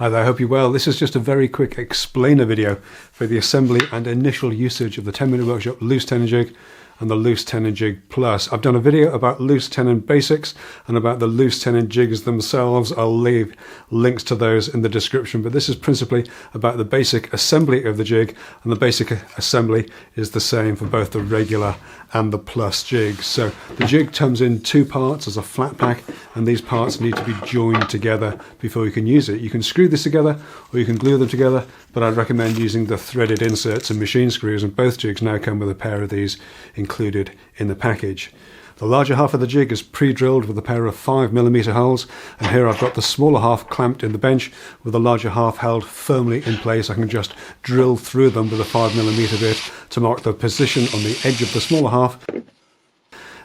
Hi there, I hope you're well. This is just a very quick explainer video for the assembly and initial usage of the 10-minute workshop loose tenon jig and the loose tenon jig plus. I've done a video about loose tenon basics and about the loose tenon jigs themselves. I'll leave links to those in the description, but this is principally about the basic assembly of the jig, and the basic assembly is the same for both the regular and the plus jigs. So the jig comes in two parts as a flat pack, and these parts need to be joined together before you can use it. You can screw this together or you can glue them together, but I'd recommend using the threaded inserts and machine screws, and both jigs now come with a pair of these included in the package. The larger half of the jig is pre-drilled with a pair of 5mm holes, and here I've got the smaller half clamped in the bench with the larger half held firmly in place. I can just drill through them with a 5mm bit to mark the position on the edge of the smaller half,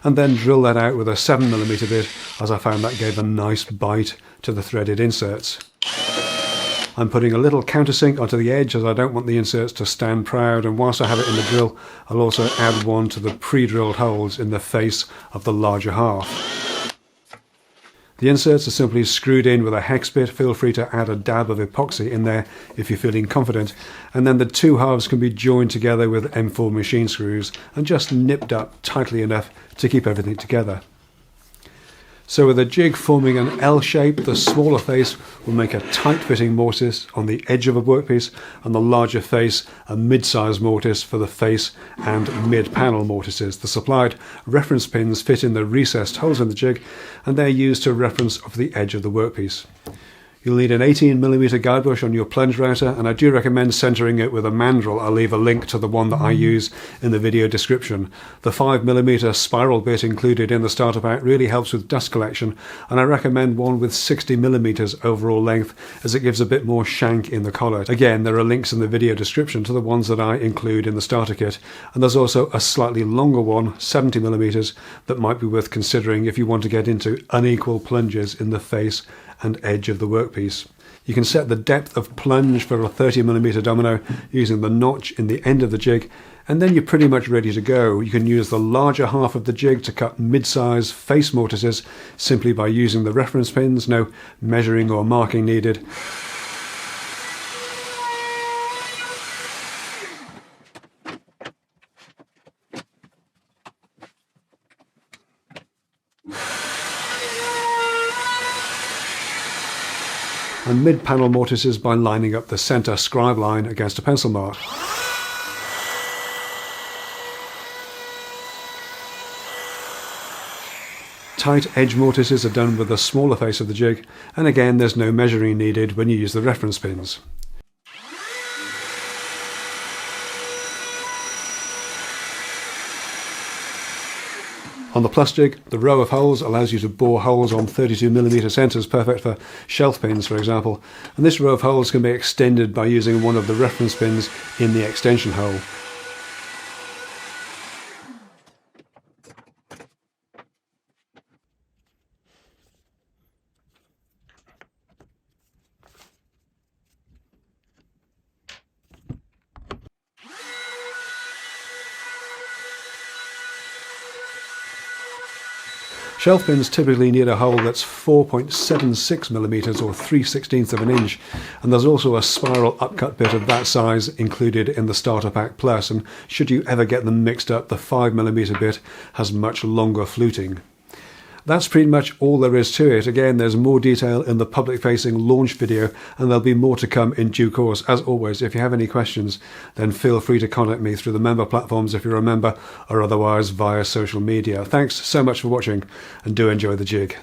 and then drill that out with a 7mm bit, as I found that gave a nice bite to the threaded inserts. I'm putting a little countersink onto the edge as I don't want the inserts to stand proud, and whilst I have it in the drill, I'll also add one to the pre-drilled holes in the face of the larger half. The inserts are simply screwed in with a hex bit. Feel free to add a dab of epoxy in there if you're feeling confident, and then the two halves can be joined together with M4 machine screws and just nipped up tightly enough to keep everything together. So with the jig forming an L shape, the smaller face will make a tight-fitting mortise on the edge of a workpiece, and the larger face a mid-size mortise for the face and mid-panel mortises. The supplied reference pins fit in the recessed holes in the jig, and they're used to reference off the edge of the workpiece. You'll need an 18mm guide bush on your plunge router, and I do recommend centering it with a mandrel. I'll leave a link to the one that I use in the video description. The 5mm spiral bit included in the starter pack really helps with dust collection, and I recommend one with 60mm overall length, as it gives a bit more shank in the collar. Again, there are links in the video description to the ones that I include in the starter kit, and there's also a slightly longer one, 70mm, that might be worth considering if you want to get into unequal plunges in the face and edge of the workpiece. You can set the depth of plunge for a 30mm domino using the notch in the end of the jig, and then you're pretty much ready to go. You can use the larger half of the jig to cut mid-size face mortises simply by using the reference pins. No measuring or marking needed. And mid-panel mortises by lining up the centre scribe line against a pencil mark. Tight edge mortises are done with the smaller face of the jig, and again there's no measuring needed when you use the reference pins. On the plus jig, the row of holes allows you to bore holes on 32mm centres, perfect for shelf pins, for example. And this row of holes can be extended by using one of the reference pins in the extension hole. Shelf pins typically need a hole that's 4.76mm or 3/16 of an inch, and there's also a spiral upcut bit of that size included in the starter pack plus, and should you ever get them mixed up, the 5mm bit has much longer fluting. That's pretty much all there is to it. Again, there's more detail in the public-facing launch video, and there'll be more to come in due course. As always, if you have any questions, then feel free to contact me through the member platforms if you're a member, or otherwise via social media. Thanks so much for watching, and do enjoy the jig.